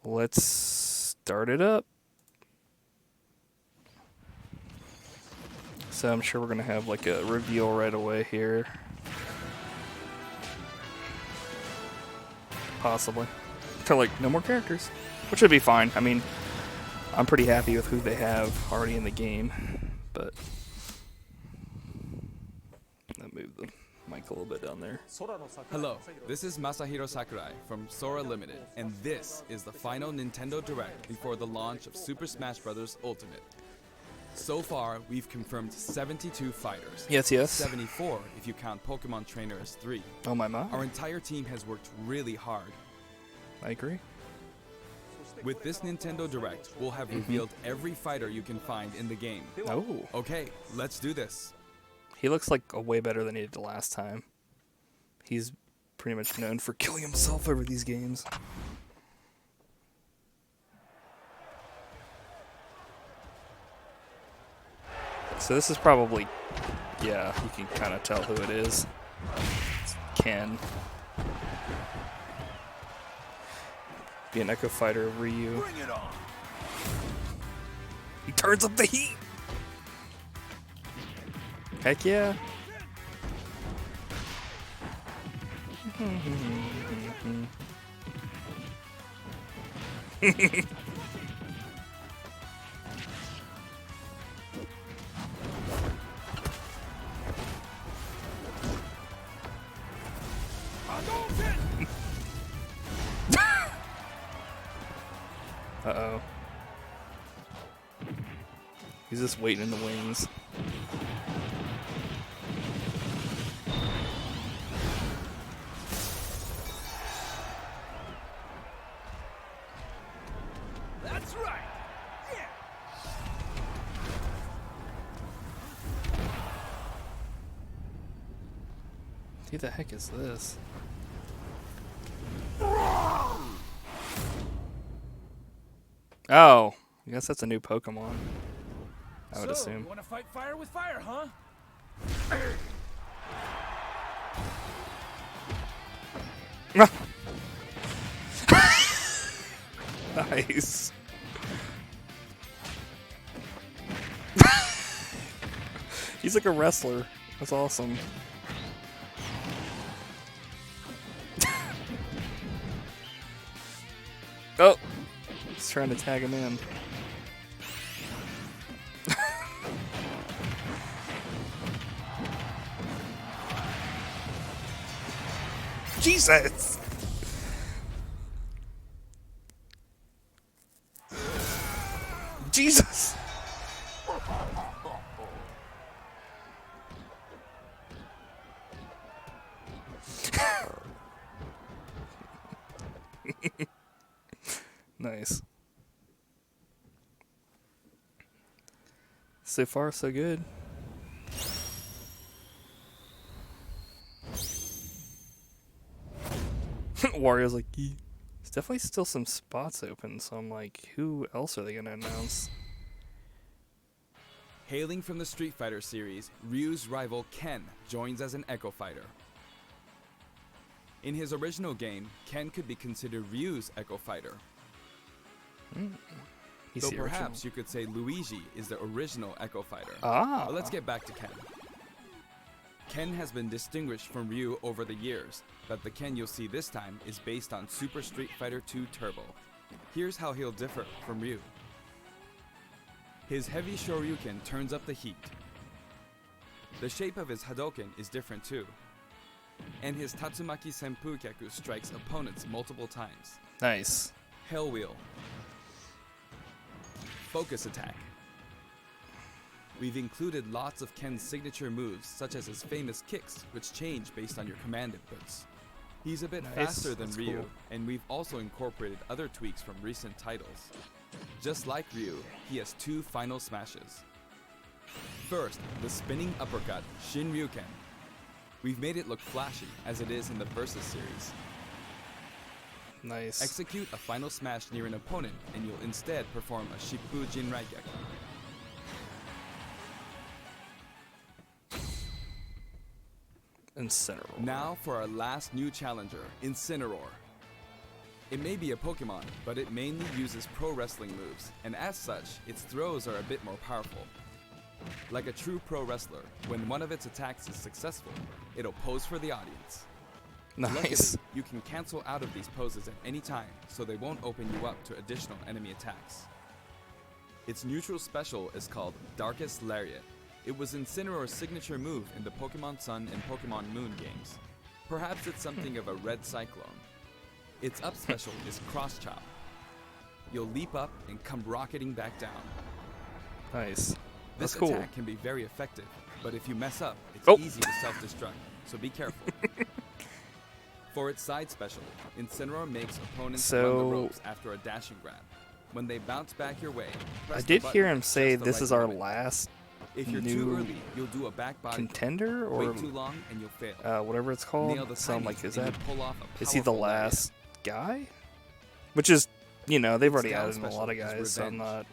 Let's start it up. So I'm sure we're gonna have like a reveal right away here. Possibly. They're like, no more characters. Which would be fine. I mean, I'm pretty happy with who they have already in the game. But I'll move the mic a little bit down there. Hello, this is Masahiro Sakurai from Sora Limited, and this is the final Nintendo Direct before the launch of Super Smash Bros. Ultimate. So far, we've confirmed 72 fighters. Yes. 74 if you count Pokemon Trainer as 3. Oh my. Our entire team has worked really hard. I agree. With this Nintendo Direct, we'll have revealed every fighter you can find in the game. Oh. Okay, let's do this. He looks like a way better than he did the last time. He's pretty much known for killing himself over these games. So this is probably, yeah, you can kind of tell who it is. It's Ken. Be an Echo Fighter of Ryu. Bring it on. He turns up the heat. Heck yeah. Uh-oh. He's just waiting in the wings. That's right. Yeah. Who the heck is this? Oh, I guess that's a new Pokemon. I would assume. You want to fight fire with fire, huh? Nice. He's like a wrestler. That's awesome. Oh, he's trying to tag him in. Jesus! Jesus! Nice. So far, so good. Wario's like, "There's definitely still some spots open," so I'm like, who else are they gonna announce? Hailing from the Street Fighter series, Ryu's rival Ken joins as an Echo Fighter. In his original game, Ken could be considered Ryu's Echo Fighter. He's Though the perhaps original. you could say Luigi is the original Echo Fighter. Ah. But let's get back to Ken. Ken has been distinguished from Ryu over the years, but the Ken you'll see this time is based on Super Street Fighter 2 Turbo. Here's how he'll differ from Ryu. His heavy Shoryuken turns up the heat. The shape of his Hadoken is different too. And his Tatsumaki Senpukyaku strikes opponents multiple times. Nice. Hell Wheel. Focus Attack. We've included lots of Ken's signature moves, such as his famous kicks, which change based on your command inputs. He's a bit Nice. faster than That's Ryu, cool. and we've also incorporated other tweaks from recent titles. Just like Ryu, he has 2 final smashes. First, the spinning uppercut, Shinryuken. We've made it look flashy, as it is in the Versus series. Nice. Execute a final smash near an opponent, and you'll instead perform a Shippu Jinraigyaku. Incineroar. Now for our last new challenger, Incineroar. It may be a Pokemon, but it mainly uses pro wrestling moves, and as such, its throws are a bit more powerful. Like a true pro wrestler, when one of its attacks is successful, it'll pose for the audience. Nice. Luckily, you can cancel out of these poses at any time, so they won't open you up to additional enemy attacks. Its neutral special is called Darkest Lariat. It was Incineroar's signature move in the Pokemon Sun and Pokemon Moon games. Perhaps it's something of a red cyclone. Its up special is Cross Chop. You'll leap up and come rocketing back down. Nice. This That's cool. attack can be very effective, but if you mess up, it's Oh. easy to self-destruct, so be careful. For its side special, Incineroar makes opponents run the ropes after a dashing grab. When they bounce back your way, press I the did button hear at him say just the this right is our moment. last If you're new too early, you'll do a back body. contender or Wait too long and you'll fail. whatever it's called. Nail the So I'm timing like, is and that you pull off a is he the powerful lariat. last guy? Which is, you know, they've Its already down added in a lot special of is guys, so I'm Revenge. not.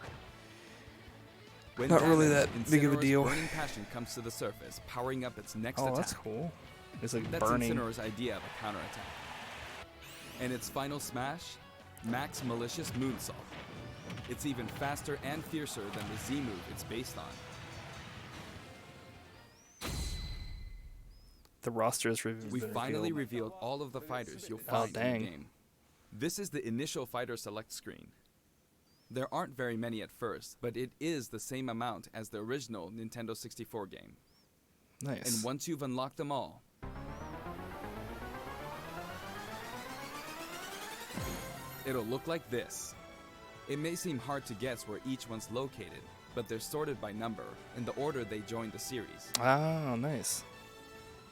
When Not really damaged, that big of a Incineroar's deal. burning passion comes to the surface, powering up its next Oh, attack. that's cool. It's like That's burning. Incineroar's idea of a counterattack. And its final smash, Max Malicious Moonsault. It's even faster and fiercer than the Z move it's based on. The roster is We finally revealed all of the fighters you'll Oh, find in dang. the game. This is the initial fighter select screen. There aren't very many at first, but it is the same amount as the original Nintendo 64 game. Nice. And once you've unlocked them all, it'll look like this. It may seem hard to guess where each one's located, but they're sorted by number in the order they joined the series. Oh, nice.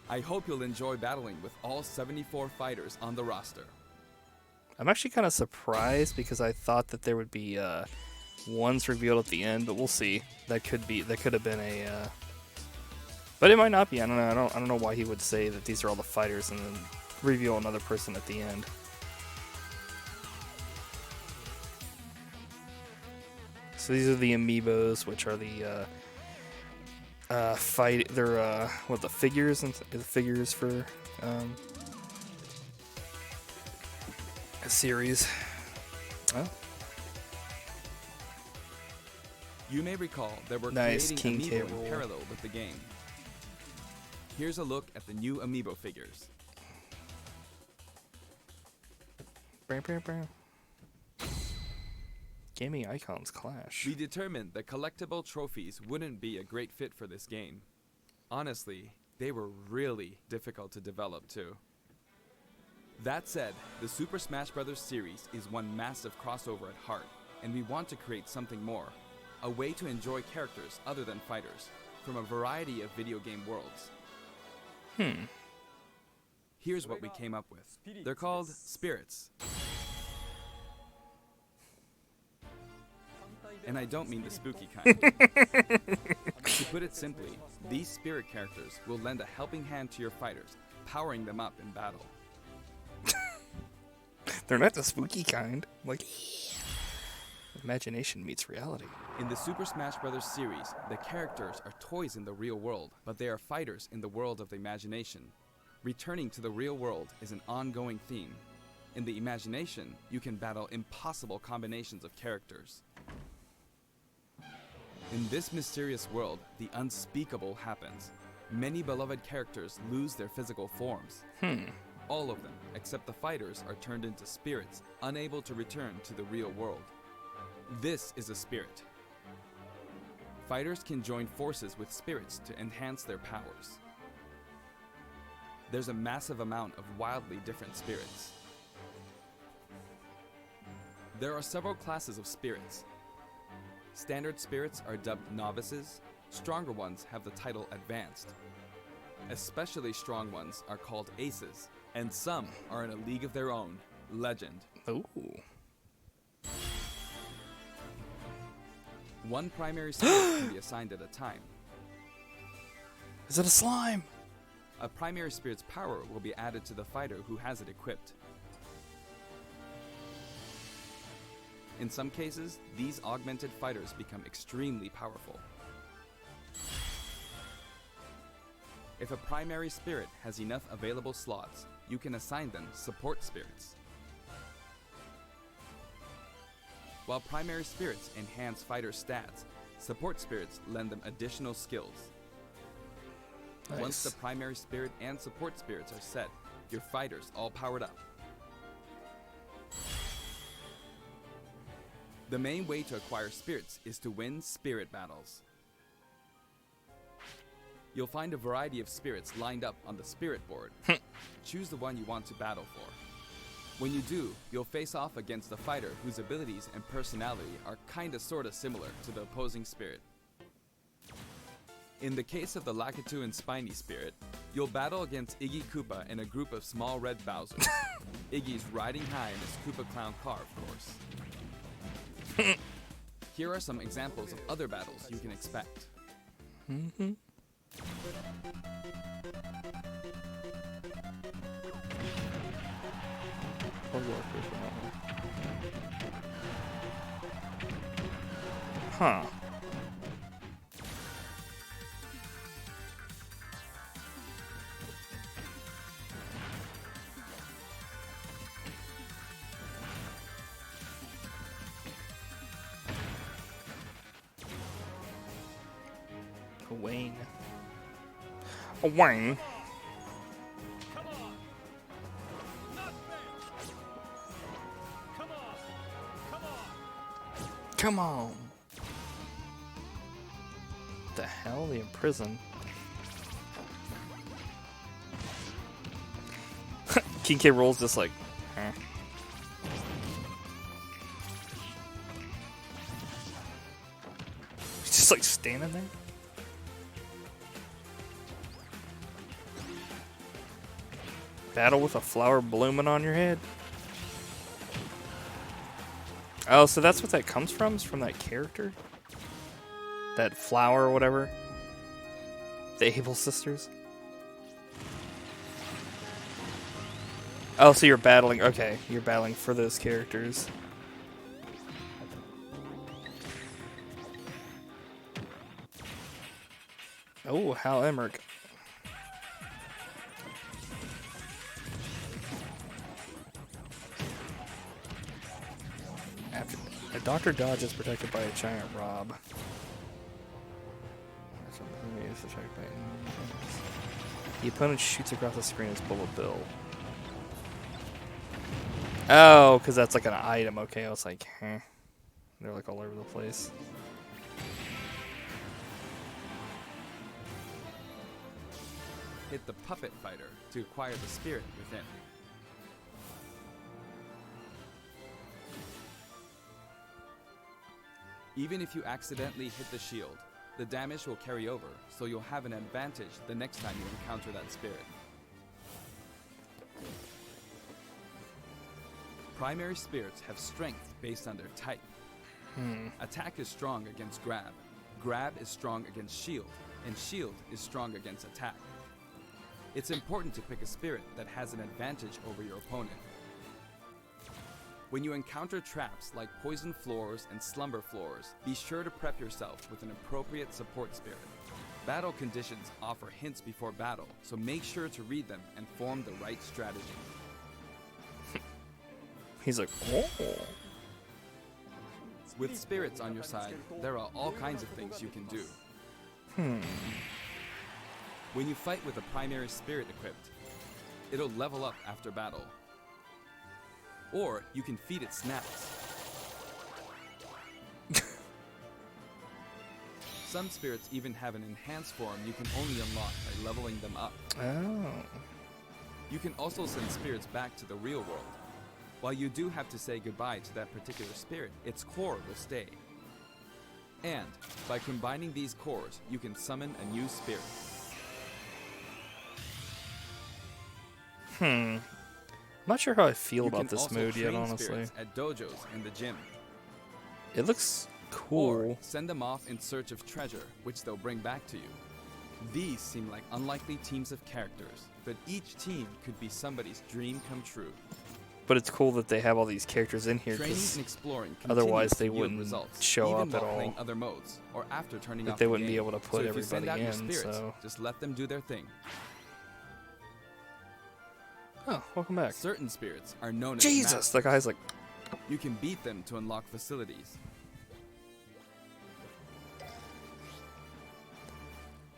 I hope you'll enjoy battling with all 74 fighters on the roster. I'm actually kind of surprised because I thought that there would be ones revealed at the end, but we'll see. That could have been a, but it might not be. I don't know. I don't know why he would say that these are all the fighters and then reveal another person at the end. So these are the amiibos, which are the they're the figures and the figures for a series. Oh, You may recall that we're Nice, creating King K. Amiibo in Rool. parallel with the game. Here's a look at the new Amiibo figures. Bam, bam, bam. Gaming icons clash. We determined that collectible trophies wouldn't be a great fit for this game. Honestly, they were really difficult to develop too. That said, the Super Smash Bros. Series is one massive crossover at heart, and we want to create something more. A way to enjoy characters other than fighters, from a variety of video game worlds. Here's what we came up with. They're called Spirits. And I don't mean the spooky kind. To put it simply, these spirit characters will lend a helping hand to your fighters, powering them up in battle. They're not the spooky kind. Like, imagination meets reality. In the Super Smash Bros. Series, the characters are toys in the real world, but they are fighters in the world of the imagination. Returning to the real world is an ongoing theme. In the imagination, you can battle impossible combinations of characters. In this mysterious world, the unspeakable happens. Many beloved characters lose their physical forms. All of them, except the fighters, are turned into spirits, unable to return to the real world. This is a spirit. Fighters can join forces with spirits to enhance their powers. There's a massive amount of wildly different spirits. There are several classes of spirits. Standard spirits are dubbed novices. Stronger ones have the title advanced. Especially strong ones are called aces, and some are in a league of their own, legend. Ooh. One primary spirit can be assigned at a time. Is it a slime? A primary spirit's power will be added to the fighter who has it equipped. In some cases, these augmented fighters become extremely powerful. If a primary spirit has enough available slots, you can assign them support spirits. While primary spirits enhance fighter stats, support spirits lend them additional skills. Nice. Once the primary spirit and support spirits are set, your fighters all powered up. The main way to acquire spirits is to win spirit battles. You'll find a variety of spirits lined up on the spirit board. Choose the one you want to battle for. When you do, you'll face off against a fighter whose abilities and personality are kinda sorta similar to the opposing spirit. In the case of the Lakitu and Spiny spirit, you'll battle against Iggy Koopa and a group of small red Bowsers. Iggy's riding high in his Koopa Clown car, of course. Here are some examples of other battles you can expect. Huh. Wayne. A Wayne. Come on. Not fair. Come on. Come on. Come on. The hell? They in prison? King K. Rool's just like, eh. He's just like standing there. Battle with a flower blooming on your head. Oh, so that's what that comes from? It's from that character? That flower or whatever? The Able Sisters? Oh, so you're battling. Okay, you're battling for those characters. Oh, Hal Emmerich. After a Dr. Dodge is protected by a giant Rob. The opponent shoots across the screen as Bullet Bill. Oh, because that's like an item. Okay, I was like, huh. They're like all over the place. Hit the Puppet Fighter to acquire the spirit within. Even if you accidentally hit the shield, the damage will carry over, so you'll have an advantage the next time you encounter that spirit. Primary spirits have strength based on their type. Attack is strong against grab. Grab is strong against shield, and shield is strong against attack. It's important to pick a spirit that has an advantage over your opponent. When you encounter traps like poison floors and slumber floors, be sure to prep yourself with an appropriate support spirit. Battle conditions offer hints before battle, so make sure to read them and form the right strategy. He's like, oh. With spirits on your side, there are all kinds of things you can do. When you fight with a primary spirit equipped, it'll level up after battle. Or you can feed it snacks. Some spirits even have an enhanced form you can only unlock by leveling them up. Oh. You can also send spirits back to the real world. While you do have to say goodbye to that particular spirit, its core will stay. And by combining these cores, you can summon a new spirit. I'm not sure how I feel You about can this also mode yet, train honestly. spirits at dojos in the gym. It looks cool. Or send them off in search of treasure, which they'll bring back to you. These seem like unlikely teams of characters, but each team could be somebody's dream come true. But it's cool that they have all these characters in here, Training because and exploring otherwise continues they to yield wouldn't results, show even up at while all. playing other modes, or after turning Like off they the wouldn't be game. able to put so if you send everybody out your in, spirits, so- just let them do their thing. Oh, welcome back. Certain spirits are known as Jesus, the guy's like, You can beat them to unlock facilities.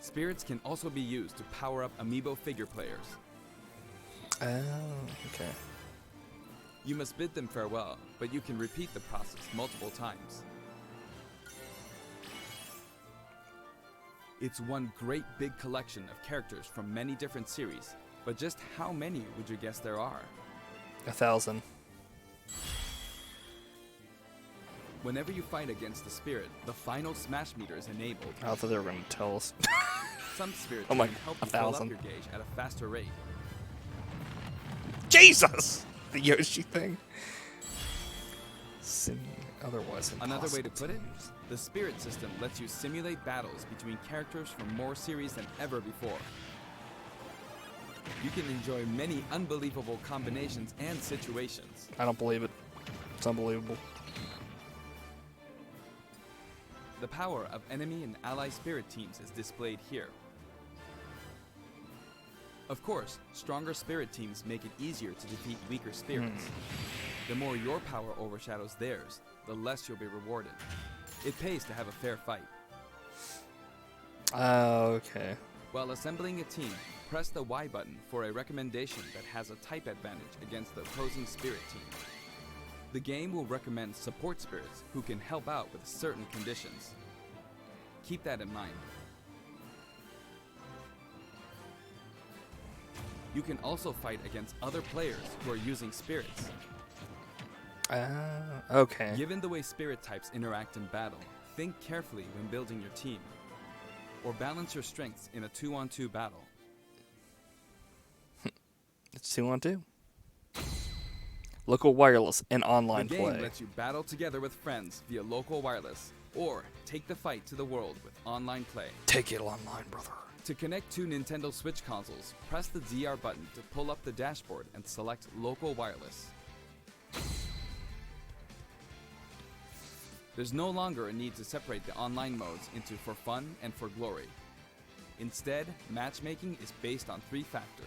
Spirits can also be used to power up Amiibo figure players. Oh, okay. You must bid them farewell, but you can repeat the process multiple times. It's one great big collection of characters from many different series, but just how many would you guess there are? 1,000. Whenever you fight against the spirit, the final smash meter is enabled. I thought they were going to tell us. Some spirits Oh my- can help you fill up 1,000. your gauge at a faster rate. Jesus! The Yoshi thing. Otherwise impossible. Another way to put it, use. the spirit system lets you simulate battles between characters from more series than ever before. You can enjoy many unbelievable combinations and situations. I don't believe it. It's unbelievable. The power of enemy and ally spirit teams is displayed here. Of course, stronger spirit teams make it easier to defeat weaker spirits. The more your power overshadows theirs, the less you'll be rewarded. It pays to have a fair fight. Okay. While assembling a team, press the Y button for a recommendation that has a type advantage against the opposing spirit team. The game will recommend support spirits who can help out with certain conditions. Keep that in mind. You can also fight against other players who are using spirits. Okay. Given the way spirit types interact in battle, think carefully when building your team. Or balance your strengths in a 2-on-2 battle. It's 2-on-2. Local wireless and online The game play. lets you battle together with friends via local wireless, or take the fight to the world with online play. Take it online, brother. To connect two Nintendo Switch consoles, press the DR button to pull up the dashboard and select local wireless. There's no longer a need to separate the online modes into for fun and for glory. Instead, matchmaking is based on 3 factors.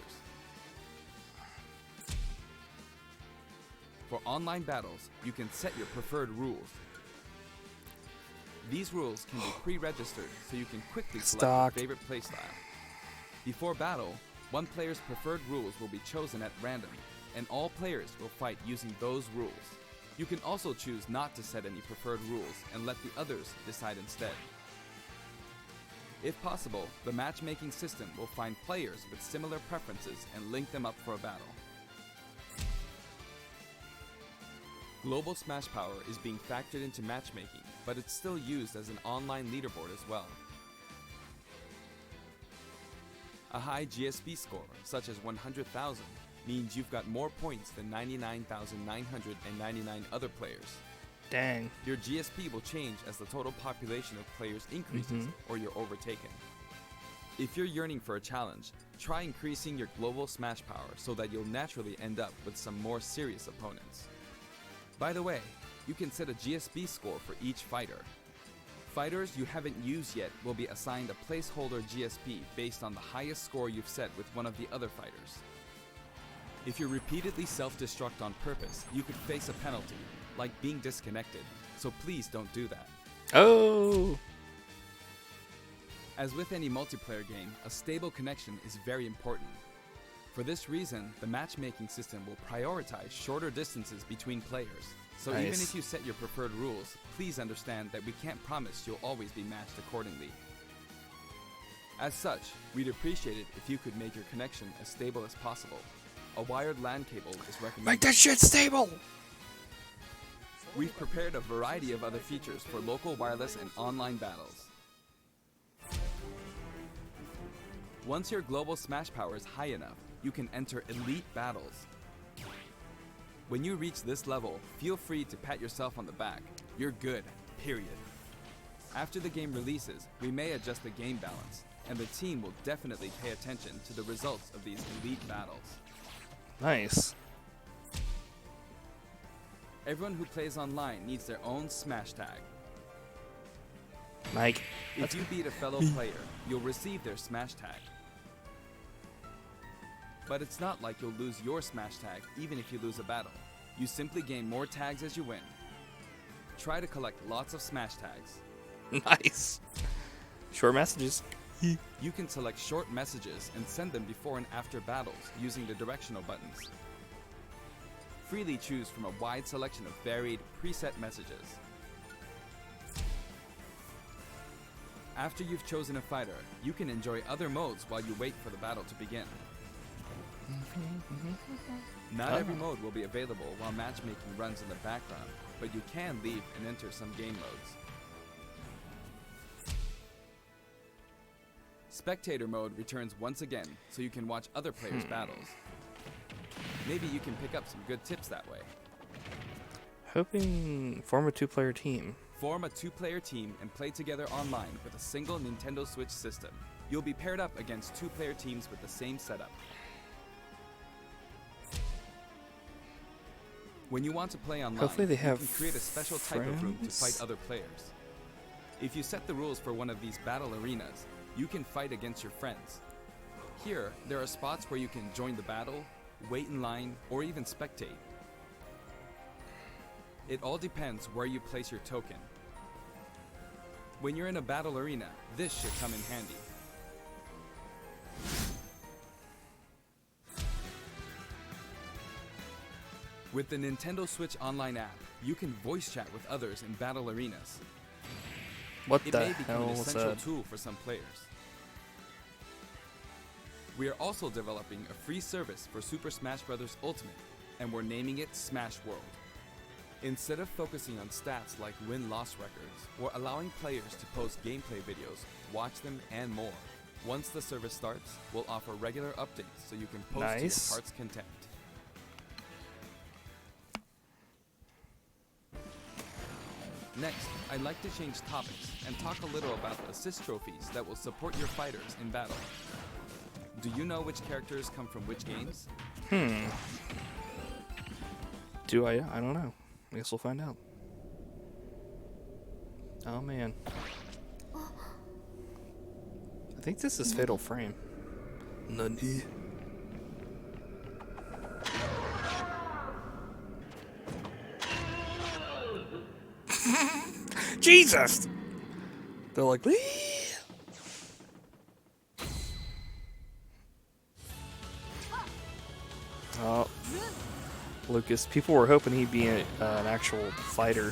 For online battles, you can set your preferred rules. These rules can be pre-registered so you can quickly select Stock. your favorite playstyle. Before battle, one player's preferred rules will be chosen at random, and all players will fight using those rules. You can also choose not to set any preferred rules and let the others decide instead. If possible, the matchmaking system will find players with similar preferences and link them up for a battle. Global Smash Power is being factored into matchmaking, but it's still used as an online leaderboard as well. A high GSP score, such as 100,000, means you've got more points than 99,999 other players. Dang. Your GSP will change as the total population of players increases or you're overtaken. If you're yearning for a challenge, try increasing your global Smash Power so that you'll naturally end up with some more serious opponents. By the way, you can set a GSP score for each fighter. Fighters you haven't used yet will be assigned a placeholder GSP based on the highest score you've set with one of the other fighters. If you repeatedly self-destruct on purpose, you could face a penalty, like being disconnected, so please don't do that. Oh. As with any multiplayer game, a stable connection is very important. For this reason, the matchmaking system will prioritize shorter distances between players. So even Nice. if you set your preferred rules, please understand that we can't promise you'll always be matched accordingly. As such, we'd appreciate it if you could make your connection as stable as possible. A wired LAN cable is recommended. Make that shit stable. We've prepared a variety of other features for local wireless and online battles. Once your global Smash Power is high enough, you can enter elite battles. When you reach this level, feel free to pat yourself on the back. You're good, period. After the game releases, we may adjust the game balance, and the team will definitely pay attention to the results of these elite battles. Nice. Everyone who plays online needs their own Smash tag. Mike. If you beat a fellow player, you'll receive their Smash tag. But it's not like you'll lose your Smash tag even if you lose a battle. You simply gain more tags as you win. Try to collect lots of smash tags. Nice. Short messages. You can select short messages and send them before and after battles using the directional buttons. Freely choose from a wide selection of varied, preset messages. After you've chosen a fighter, you can enjoy other modes while you wait for the battle to begin. Not every mode will be available while matchmaking runs in the background, but you can leave and enter some game modes. Spectator mode returns once again, so you can watch other players' battles. Maybe you can pick up some good tips that way. Hoping form a 2-player team. Form a 2-player team and play together online with a single Nintendo Switch system. You'll be paired up against 2-player teams with the same setup. When you want to play online, Hopefully they have you can create a special type of room to friends? fight other players. If you set the rules for one of these battle arenas, you can fight against your friends. Here, there are spots where you can join the battle, wait in line, or even spectate. It all depends where you place your token. When you're in a battle arena, this should come in handy. With the Nintendo Switch Online app, you can voice chat with others in battle arenas. What It the may become hell an was essential that? tool for some players. We are also developing a free service for Super Smash Bros. Ultimate, and we're naming it Smash World. Instead of focusing on stats like win-loss records, we're allowing players to post gameplay videos, watch them, and more. Once the service starts, we'll offer regular updates so you can post to Nice. your heart's content. Next, I'd like to change topics and talk a little about assist trophies that will support your fighters in battle. Do you know which characters come from which games? Do I? I don't know. I guess we'll find out. Oh man. I think this is Fatal Frame. Nani? Jesus! They're like, "Wee!" Oh, Lucas. People were hoping he'd be an actual fighter.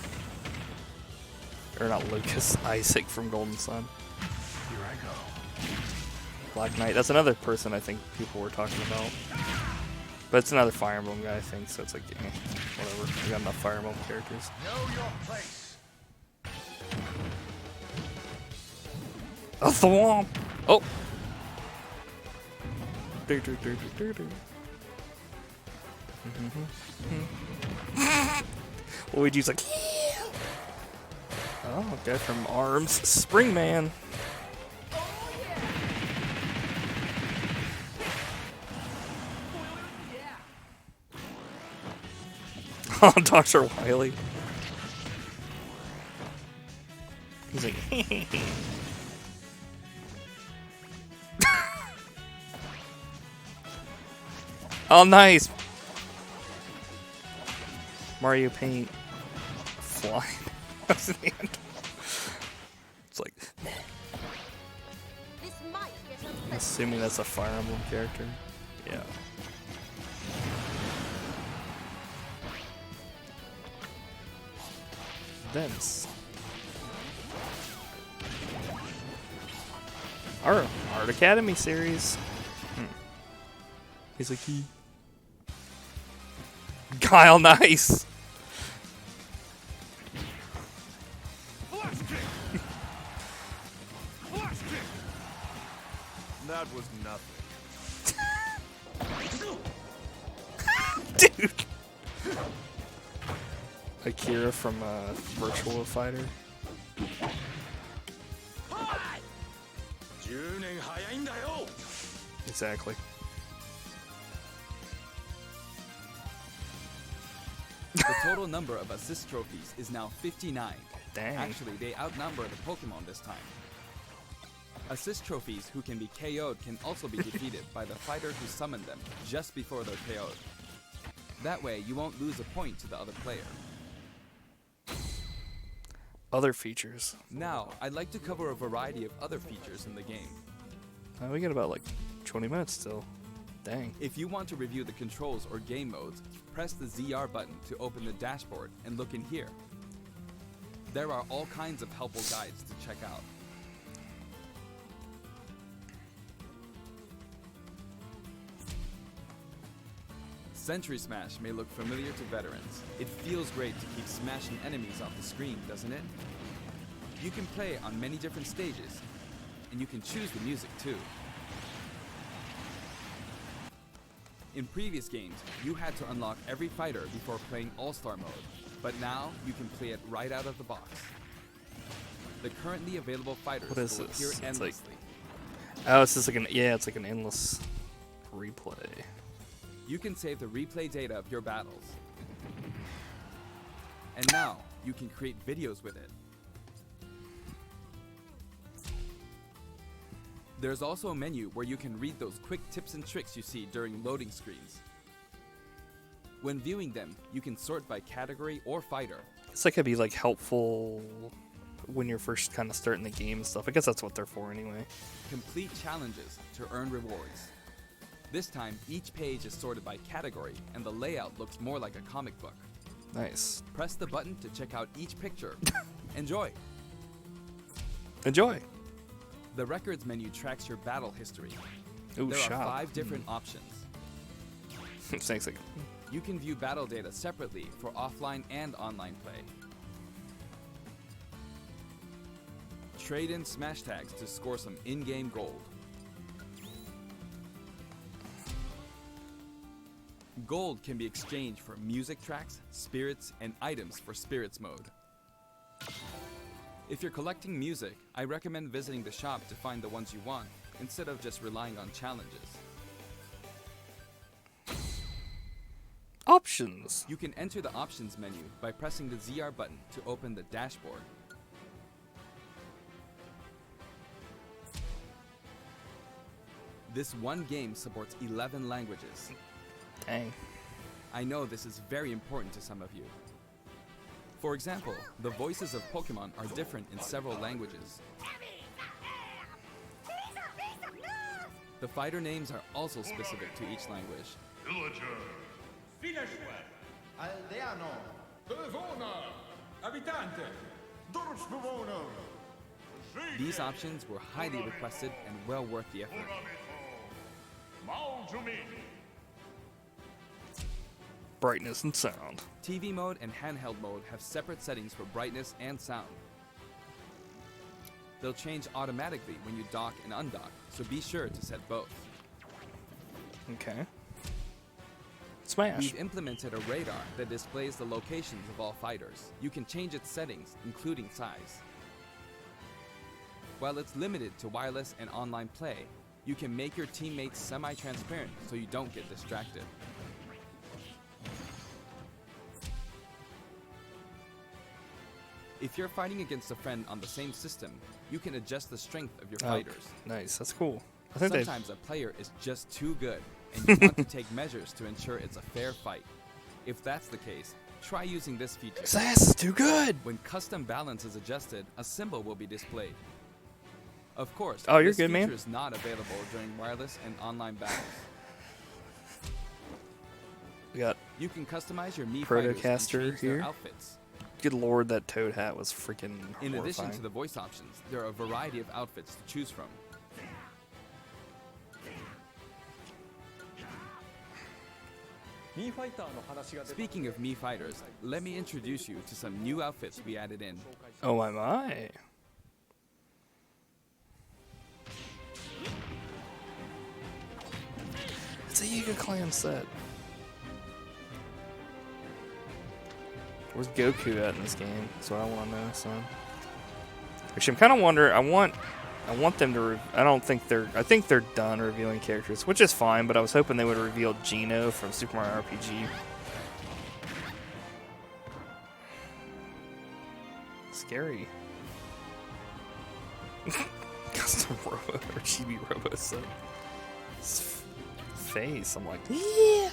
Or not Lucas, Isaac from Golden Sun. Here I go. Black Knight. That's another person I think people were talking about. But it's another Fire Emblem guy, I think, so it's like, whatever. We got enough Fire Emblem characters. Know your place. A thwomp! Oh! Luigi's like, yeah! Oh, guy from ARMS. Spring Man. Oh, Dr. Wily. He's like, oh, nice. Mario Paint. Flying. That's the end. It's like, This might get us I'm assuming that's a Fire Emblem character. Yeah. Vince. Our Art Academy series. He's like, Kyle, nice. Blast kick. Blast kick. That was nothing. Dude. Akira from Virtual Fighter. 10年早いんだよ。 Exactly. The total number of assist trophies is now 59. Dang. Actually, they outnumber the Pokemon this time. Assist trophies who can be KO'd can also be defeated by the fighter who summoned them just before they're KO'd. That way, you won't lose a point to the other player. Other features. Now, I'd like to cover a variety of other features in the game. We got about like 20 minutes still. Dang. If you want to review the controls or game modes, press the ZR button to open the dashboard and look in here. There are all kinds of helpful guides to check out. Century Smash may look familiar to veterans. It feels great to keep smashing enemies off the screen, doesn't it? You can play on many different stages, and you can choose the music too. In previous games, you had to unlock every fighter before playing All-Star mode, but now you can play it right out of the box. The currently available fighters What is will this? appear It's like- endlessly. Oh, it's just like it's like an endless replay. You can save the replay data of your battles. And now, you can create videos with it. There's also a menu where you can read those quick tips and tricks you see during loading screens. When viewing them, you can sort by category or fighter. It's like it'd be like helpful when you're first kind of starting the game and stuff. I guess that's what they're for anyway. Complete challenges to earn rewards. This time, each page is sorted by category, and the layout looks more like a comic book. Nice. Press the button to check out each picture. Enjoy! Enjoy. The records menu tracks your battle history. Ooh, There shop. are 5 different options. Thanks. Like, You can view battle data separately for offline and online play. Trade in smash tags to score some in-game gold. Gold can be exchanged for music tracks, spirits, and items for spirits mode. If you're collecting music, I recommend visiting the shop to find the ones you want, instead of just relying on challenges. options. You can enter the options menu by pressing the ZR button to open the dashboard. This one game supports 11 languages. Dang. I know this is very important to some of you. For example, the voices of Pokemon are different in several languages. The fighter names are also specific to each language. Villager. Finishwer. Aldeano. Devona. Abitante. Dorfbewohner. These options were highly requested and well worth the effort. Maljumi. Brightness and sound. TV mode and handheld mode have separate settings for brightness and sound. They'll change automatically when you dock and undock, so be sure to set both. Okay. Smash. We've implemented a radar that displays the locations of all fighters. You can change its settings, including size. While it's limited to wireless and online play, you can make your teammates semi-transparent so you don't get distracted. If you're fighting against a friend on the same system, you can adjust the strength of your fighters. Nice. That's cool. I think they. Sometimes a player is just too good, and you want to take measures to ensure it's a fair fight. If that's the case, try using this feature. His ass is too good. When custom balance is adjusted, a symbol will be displayed. Of course, Oh, you're this good, man. feature is not available during wireless and online battles. We got. You can customize your Mii fighters and Protocaster change their here. outfits. Good lord, that toad hat was freaking In addition horrifying. to the voice options, there are a variety of outfits to choose from. Speaking of Mii fighters, let me introduce you to some new outfits we added in. Oh my. It's a Yiga Clan set. Where's Goku at in this game? That's what I want to know, son. Actually, I'm kind of wondering. I want them to. I don't think they're. I think they're done revealing characters, which is fine. But I was hoping they would reveal Geno from Super Mario RPG. Scary. Custom Robo or Chibi Robo set. His face. I'm like, yeah.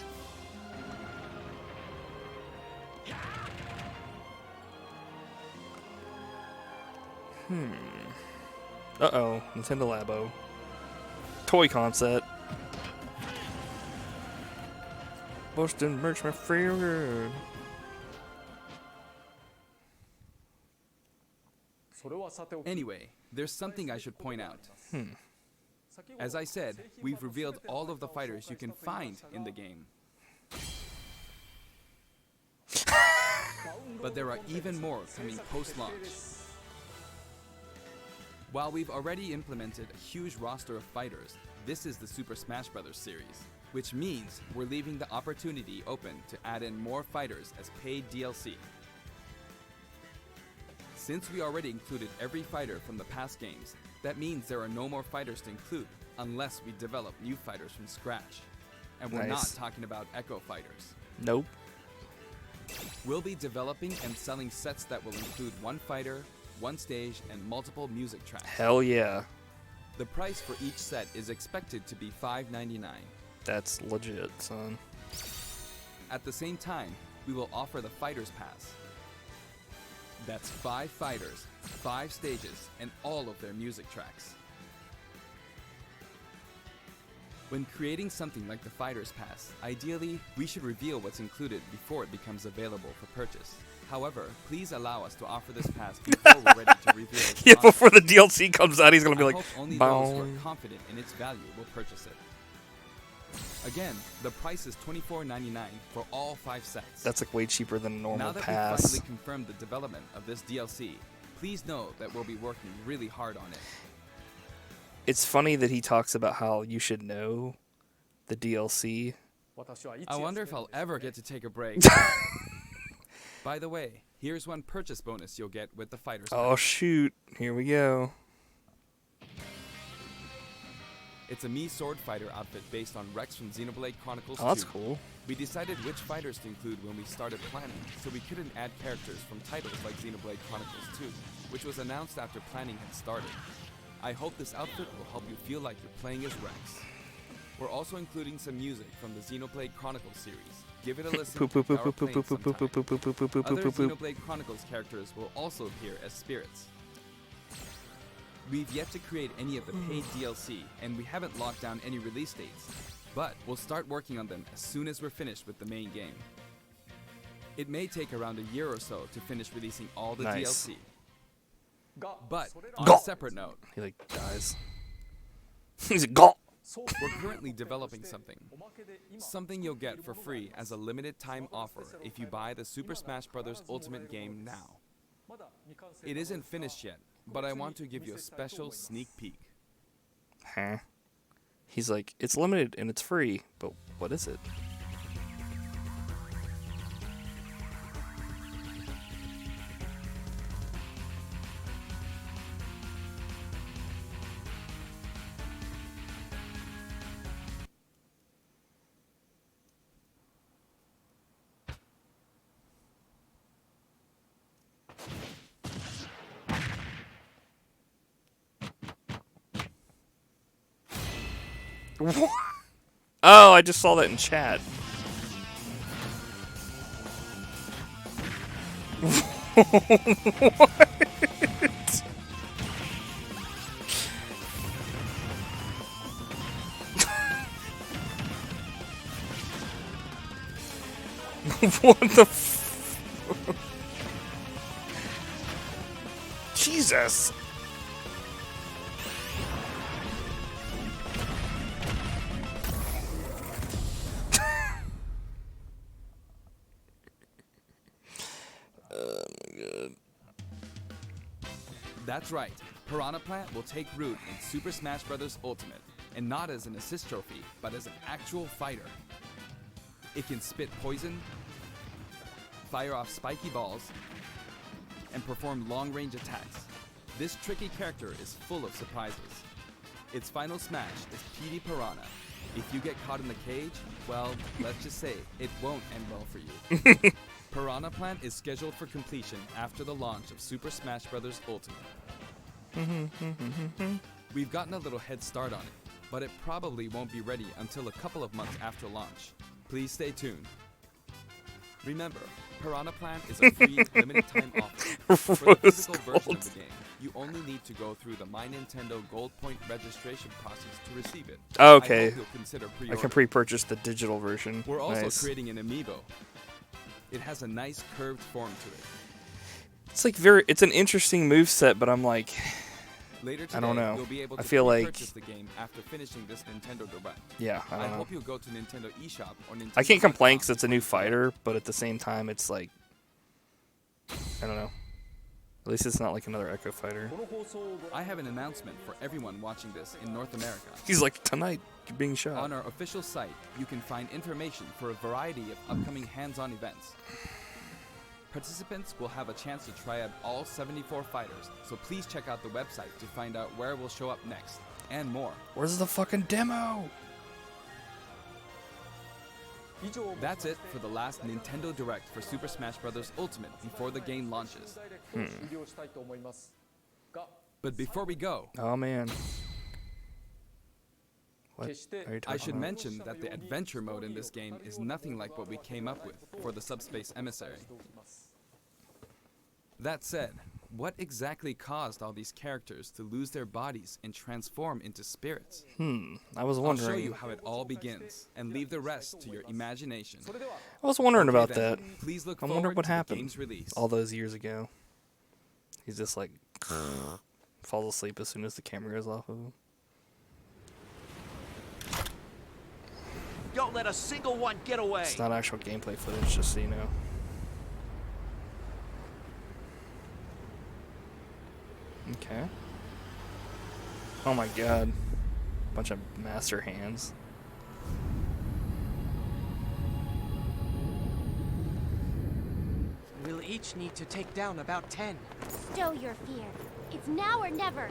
Uh-oh. Nintendo Labo. Toy concept. Boston merch my favorite. Anyway, there's something I should point out. As I said, we've revealed all of the fighters you can find in the game. But there are even more coming post-launch. While we've already implemented a huge roster of fighters, this is the Super Smash Bros. Series, which means we're leaving the opportunity open to add in more fighters as paid DLC. Since we already included every fighter from the past games, that means there are no more fighters to include unless we develop new fighters from scratch. And we're not talking about Echo fighters. Nope. We'll be developing and selling sets that will include one fighter, one stage, and multiple music tracks. Hell yeah. The price for each set is expected to be $5.99. That's legit, son. At the same time, we will offer the Fighters Pass. That's 5 fighters, 5 stages, and all of their music tracks. When creating something like the Fighters Pass, ideally, we should reveal what's included before it becomes available for purchase. However, please allow us to offer this pass before we're ready to reveal its Yeah, content. before the DLC comes out, he's gonna be I like, hope only those who "Bow." are confident in its value will purchase it. Again, the price is $24.99 for all 5 sets. That's like way cheaper than a Now normal that pass. we've finally confirmed the development of this DLC, please know that we'll be working really hard on it. It's funny that he talks about how you should know the DLC. I wonder if I'll ever get to take a break. By the way, here's one purchase bonus you'll get with the Fighters Pass. Oh shoot, here we go. It's a Mii Sword Fighter outfit based on Rex from Xenoblade Chronicles 2. Oh, that's cool. We decided which fighters to include when we started planning, so we couldn't add characters from titles like Xenoblade Chronicles 2, which was announced after planning had started. I hope this outfit will help you feel like you're playing as Rex. We're also including some music from the Xenoblade Chronicles series. Give it a listen to Power Playing sometime. Other Xenoblade Chronicles characters will also appear as spirits. We've yet to create any of the paid DLC, and we haven't locked down any release dates, but we'll start working on them as soon as we're finished with the main game. It may take around a year or so to finish releasing all the Nice. DLC. But on Go. a separate note, He like dies. He's a gulp. we're currently developing something you'll get for free as a limited time offer if you buy the Super Smash Bros. Ultimate game now. It isn't finished yet, but I want to give you a special sneak peek. Huh? He's like, it's limited and it's free, but what is it? Oh, I just saw that in chat. What the Jesus. That's right, Piranha Plant will take root in Super Smash Bros. Ultimate, and not as an assist trophy, but as an actual fighter. It can spit poison, fire off spiky balls, and perform long-range attacks. This tricky character is full of surprises. Its final smash is PD Piranha. If you get caught in the cage, well, let's just say it won't end well for you. Piranha Plant is scheduled for completion after the launch of Super Smash Bros. Ultimate. We've gotten a little head start on it, but it probably won't be ready until a couple of months after launch. Please stay tuned. Remember, Piranha Plant is a free, limited-time offer. For the Rose physical version gold. of the game, you only need to go through the My Nintendo Gold Point registration process to receive it. I Okay. hope you'll consider I pre-order. can pre-purchase the digital version. We're also Nice. creating an amiibo. It has a nice curved form to it. It's like it's an interesting move set, but I'm like, Later today, I don't know. you'll be able I to feel like- purchase the game after finishing this Nintendo Direct. yeah, I I don't know. hope you'll go to Nintendo eShop or Nintendo. I can't complain because it's a new fighter, but at the same time, it's like, I don't know. At least it's not like another Echo Fighter. I have an announcement for everyone watching this in North America. He's like, tonight, you're being shot. On our official site, you can find information for a variety of upcoming hands-on events. Participants will have a chance to try out all 74 fighters, so please check out the website to find out where we'll show up next, and more. Where's the fucking demo? That's it for the last Nintendo Direct for Super Smash Bros. Ultimate before the game launches. But before we go, Oh man. What are you I talking should about? mention that the adventure mode in this game is nothing like what we came up with for the Subspace Emissary. That said, what exactly caused all these characters to lose their bodies and transform into spirits? I was I'll wondering. show you how it all begins, and leave the rest to your imagination. I was wondering Okay about then, that. Please look I forward wonder what to the happened game's release. all those years ago. He's just like falls asleep as soon as the camera goes off of him. Don't let a single one get away. It's not actual gameplay footage, just so you know. Okay. Oh my god. Bunch of master hands. We'll each need to take down about 10. Stow your fear. It's now or never.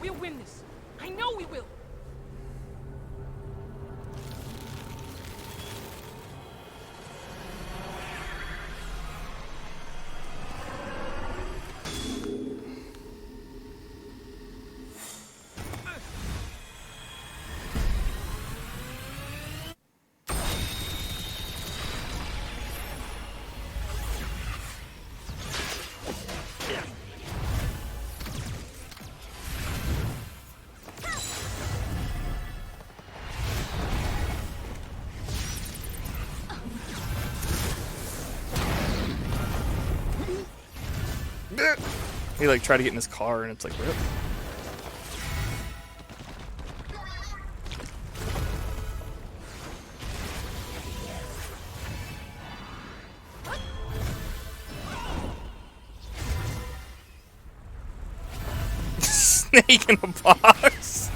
We'll win this. I know we will. He like tried to get in his car and it's like rip. Snake in a box.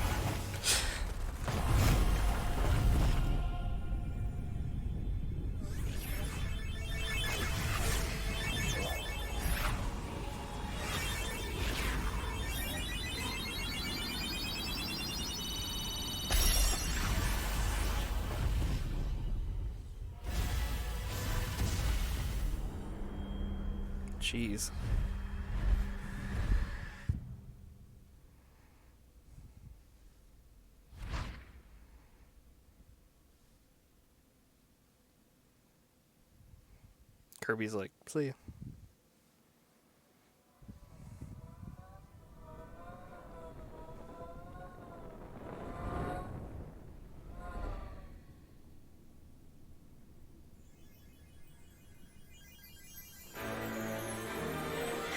Jeez. Kirby's like, see ya.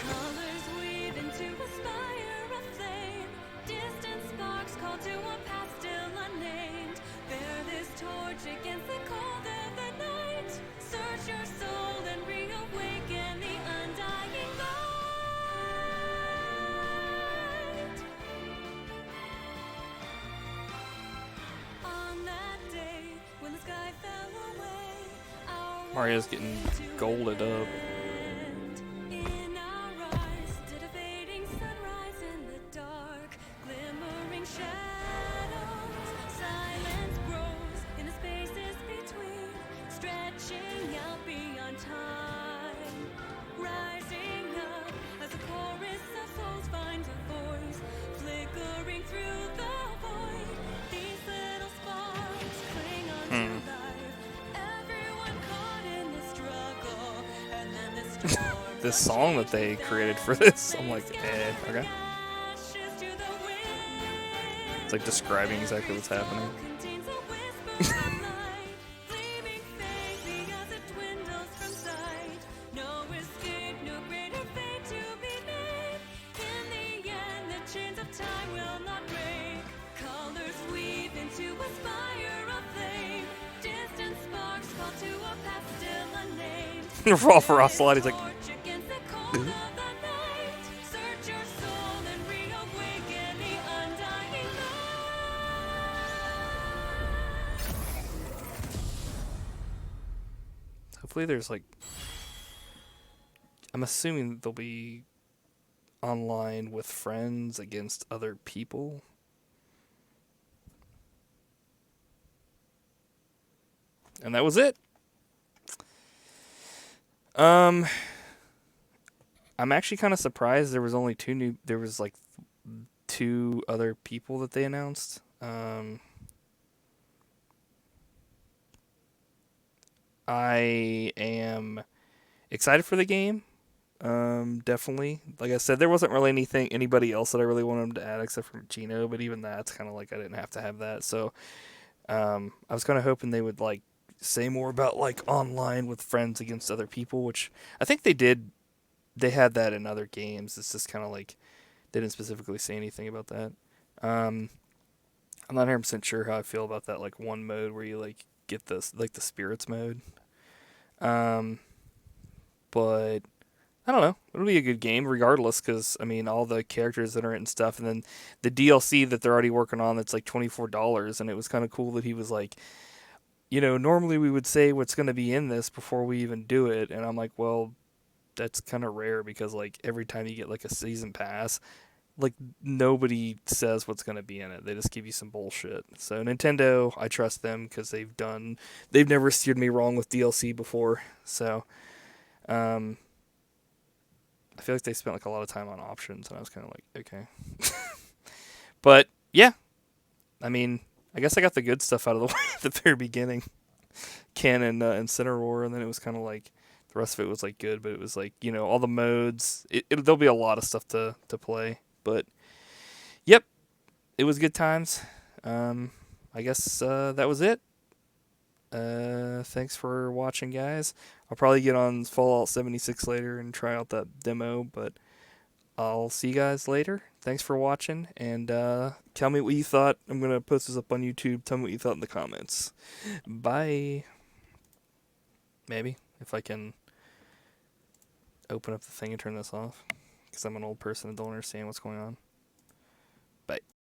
Colors weave into a spire of flame. Distant sparks call to a path still unnamed. Bear this torch against the cold of the night. Search your soul and reawaken the undying light. On that day when the sky fell away, our Mario's getting golded up. in our eyes, did a fading sunrise in the dark, glimmering shadows. Silence grows in the spaces between, stretching out beyond time. Rising up as a chorus of souls finds a voice, flickering through the void. These little sparks cling on to life. Everyone caught in the struggle, and this song that they created for this. I'm like, okay. It's like describing exactly what's happening. Raw for Ocelot, he's like, hopefully there's like, I'm assuming they'll be online with friends against other people. And that was it. I'm actually kind of surprised there was only there was like 2 other people that they announced. I am excited for the game. Definitely. Like I said, there wasn't really anybody else that I really wanted them to add except for Gino, but even that's kind of like I didn't have to have that. So, I was kind of hoping they would like say more about like online with friends against other people, which I think they did. They had that in other games. It's just kind of like they didn't specifically say anything about that. I'm not 100% sure how I feel about that like one mode where you like get this like the spirits mode. But I don't know. It'll be a good game regardless, because I mean all the characters that are in it and stuff, and then the DLC that they're already working on that's like $24, and it was kind of cool that he was like, you know, normally we would say what's going to be in this before we even do it, and I'm like, well, that's kind of rare because like every time you get like a season pass, like nobody says what's going to be in it. They just give you some bullshit. So Nintendo, I trust them because they've never steered me wrong with DLC before. So, I feel like they spent like a lot of time on options, and I was kind of like, okay. But yeah, I mean, I guess I got the good stuff out of the way at the very beginning. Ken and Incineroar, and then it was kind of like the rest of it was like good, but it was like, you know, all the modes. There'll be a lot of stuff to play, but yep, it was good times. I guess that was it. Thanks for watching, guys. I'll probably get on Fallout 76 later and try out that demo, but I'll see you guys later. Thanks for watching, and tell me what you thought. I'm going to post this up on YouTube. Tell me what you thought in the comments. Bye. Maybe, if I can open up the thing and turn this off, because I'm an old person and don't understand what's going on. Bye.